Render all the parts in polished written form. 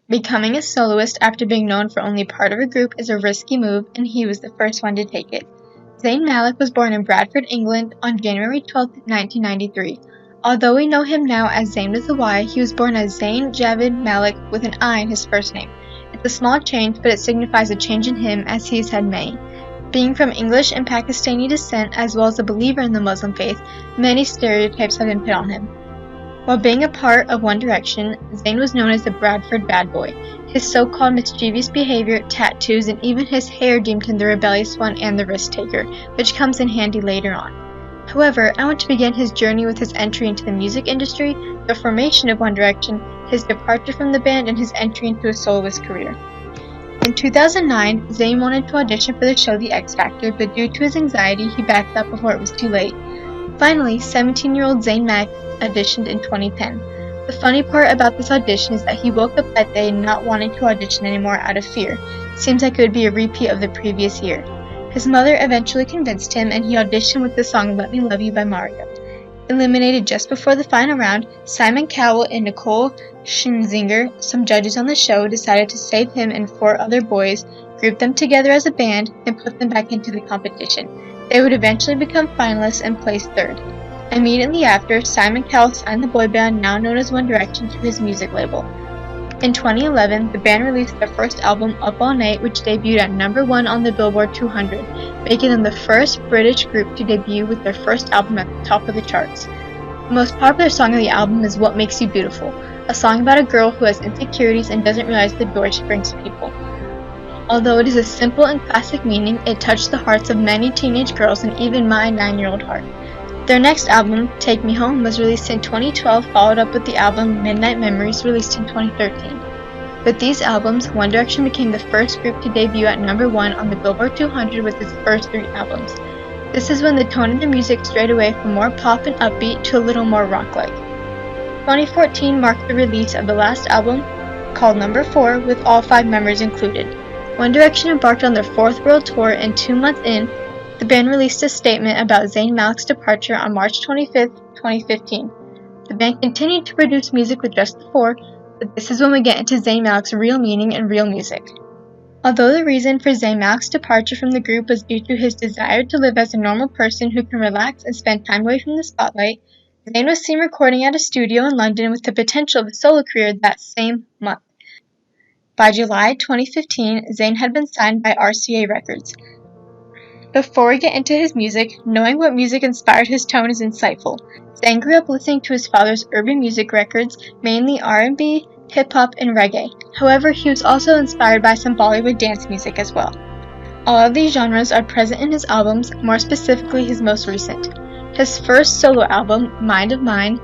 Becoming a soloist after being known for only part of a group is a risky move, and he was the first one to take it. Zayn Malik was born in Bradford, England on January 12, 1993. Although we know him now as Zayn with a Y, he was born as Zayn Javid Malik with an I in his first name. It's a small change, but it signifies a change in him as he has had many. Being from English and Pakistani descent, as well as a believer in the Muslim faith, many stereotypes have been put on him. While being a part of One Direction, Zayn was known as the Bradford Bad Boy. His so-called mischievous behavior, tattoos, and even his hair deemed him the rebellious one and the risk-taker, which comes in handy later on. However, I want to begin his journey with his entry into the music industry, the formation of One Direction, his departure from the band, and his entry into a soloist career. In 2009, Zayn wanted to audition for the show The X Factor, but due to his anxiety, he backed out before it was too late. Finally, 17-year-old Zayn Malik auditioned in 2010. The funny part about this audition is that he woke up that day not wanting to audition anymore out of fear. Seems like it would be a repeat of the previous year. His mother eventually convinced him, and he auditioned with the song Let Me Love You by Mario. Eliminated just before the final round, Simon Cowell and Nicole Scherzinger, some judges on the show, decided to save him and 4 other boys, group them together as a band, and put them back into the competition. They would eventually become finalists and place 3rd. Immediately after, Simon Cowell signed the boy band now known as One Direction to his music label. In 2011, the band released their first album, Up All Night, which debuted at number 1 on the Billboard 200, making them the first British group to debut with their first album at the top of the charts. The most popular song of the album is What Makes You Beautiful, a song about a girl who has insecurities and doesn't realize the joy she brings to people. Although it is a simple and classic meaning, it touched the hearts of many teenage girls and even my 9-year-old heart. Their next album, Take Me Home, was released in 2012, followed up with the album Midnight Memories, released in 2013. With these albums, One Direction became the first group to debut at number 1 on the Billboard 200 with its first 3 albums. This is when the tone of the music strayed away from more pop and upbeat to a little more rock-like. 2014 marked the release of the last album, called Number 4, with all 5 members included. One Direction embarked on their 4th world tour, and 2 months in, the band released a statement about Zayn Malik's departure on March 25, 2015. The band continued to produce music with just the 4, but this is when we get into Zayn Malik's real meaning and real music. Although the reason for Zayn Malik's departure from the group was due to his desire to live as a normal person who can relax and spend time away from the spotlight, Zayn was seen recording at a studio in London with the potential of a solo career that same month. By July 2015, Zayn had been signed by RCA Records. Before we get into his music, knowing what music inspired his tone is insightful. Zayn grew up listening to his father's urban music records, mainly R&B, hip-hop, and reggae. However, he was also inspired by some Bollywood dance music as well. All of these genres are present in his albums, more specifically his most recent. His first solo album, Mind of Mine,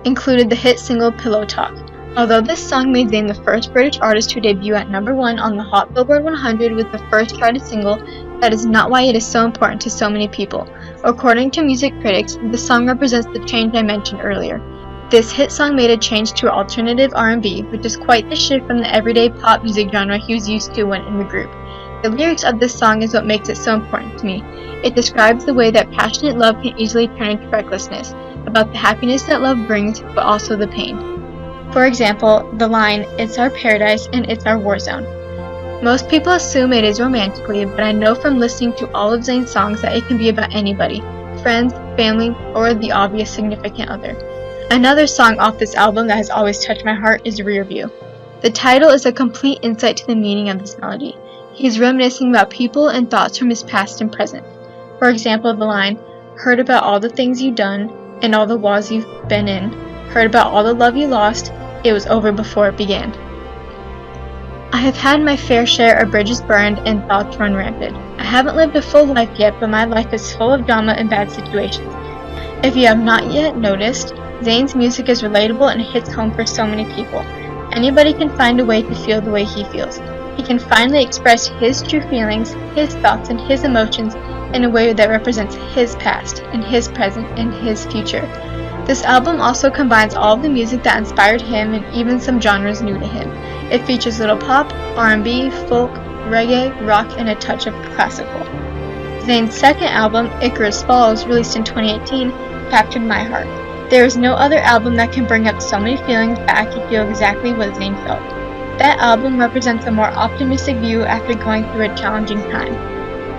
included the hit single Pillow Talk. Although this song made Zayn the first British artist to debut at number 1 on the Hot Billboard 100 with the first charted single, that is not why it is so important to so many people. According to music critics, the song represents the change I mentioned earlier. This hit song made a change to alternative R&B, which is quite the shift from the everyday pop music genre he was used to when in the group. The lyrics of this song is what makes it so important to me. It describes the way that passionate love can easily turn into recklessness, about the happiness that love brings, but also the pain. For example, the line, "It's our paradise and it's our war zone." Most people assume it is romantically, but I know from listening to all of Zayn's songs that it can be about anybody, friends, family, or the obvious significant other. Another song off this album that has always touched my heart is Rear View. The title is a complete insight to the meaning of this melody. He is reminiscing about people and thoughts from his past and present. For example, the line, "Heard about all the things you've done and all the walls you've been in. Heard about all the love you lost. It was over before it began." I have had my fair share of bridges burned and thoughts run rampant. I haven't lived a full life yet, but my life is full of drama and bad situations. If you have not yet noticed, Zayn's music is relatable and hits home for so many people. Anybody can find a way to feel the way he feels. He can finally express his true feelings, his thoughts, and his emotions in a way that represents his past, and his present, and his future. This album also combines all of the music that inspired him and even some genres new to him. It features little pop, R&B, folk, reggae, rock, and a touch of classical. Zayn's second album, Icarus Falls, released in 2018, captured my heart. There is no other album that can bring up so many feelings that I can feel exactly what Zayn felt. That album represents a more optimistic view after going through a challenging time.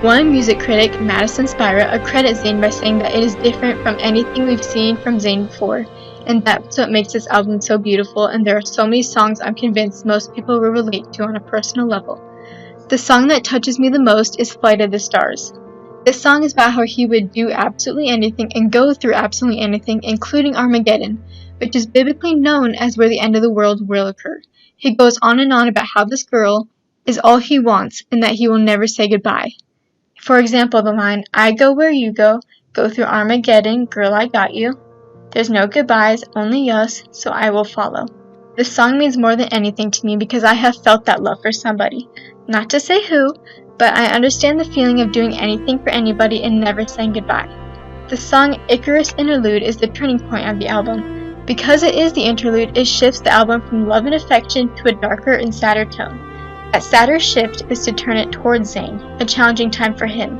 One music critic, Madison Spira, accredits Zayn by saying that it is different from anything we've seen from Zayn before, and that's what makes this album so beautiful, and there are so many songs I'm convinced most people will relate to on a personal level. The song that touches me the most is Flight of the Stars. This song is about how he would do absolutely anything and go through absolutely anything, including Armageddon, which is biblically known as where the end of the world will occur. He goes on and on about how this girl is all he wants and that he will never say goodbye. For example, the line, "I go where you go through Armageddon, girl, I got you. There's no goodbyes, only us, so I will follow." This song means more than anything to me because I have felt that love for somebody. Not to say who, but I understand the feeling of doing anything for anybody and never saying goodbye. The song Icarus Interlude is the turning point of the album. Because it is the interlude, it shifts the album from love and affection to a darker and sadder tone. That sadder shift is to turn it towards Zayn, a challenging time for him.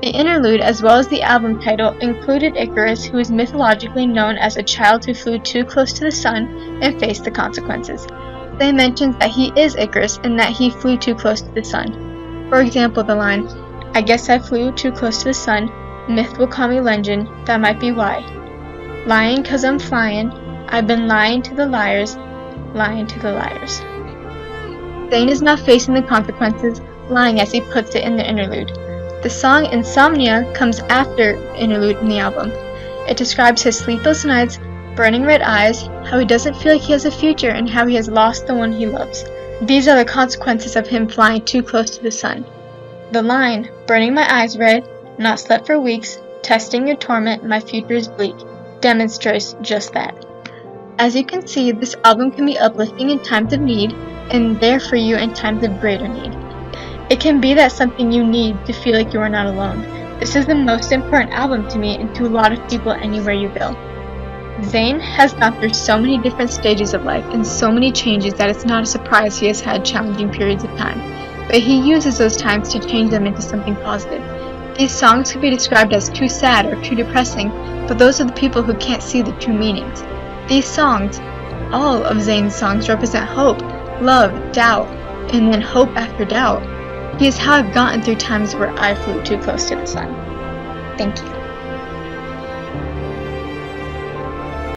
The interlude, as well as the album title, included Icarus, who is mythologically known as a child who flew too close to the sun and faced the consequences. Zayn mentions that he is Icarus and that he flew too close to the sun. For example, the line, "I guess I flew too close to the sun, myth will call me legend, that might be why. Lying 'cause I'm flying, I've been lying to the liars, lying to the liars." Zayn is not facing the consequences, lying as he puts it in the interlude. The song Insomnia comes after the interlude in the album. It describes his sleepless nights, burning red eyes, how he doesn't feel like he has a future, and how he has lost the one he loves. These are the consequences of him flying too close to the sun. The line, "Burning my eyes red, not slept for weeks, testing your torment, my future is bleak," demonstrates just that. As you can see, this album can be uplifting in times of need, and there for you in times of greater need. It can be that something you need to feel like you are not alone. This is the most important album to me and to a lot of people anywhere you go. Zayn has gone through so many different stages of life and so many changes that it's not a surprise he has had challenging periods of time, but he uses those times to change them into something positive. These songs could be described as too sad or too depressing, but those are the people who can't see the true meanings. These songs, all of Zayn's songs, represent hope, love, doubt, and then hope after doubt. He is how I've gotten through times where I flew too close to the sun. Thank you.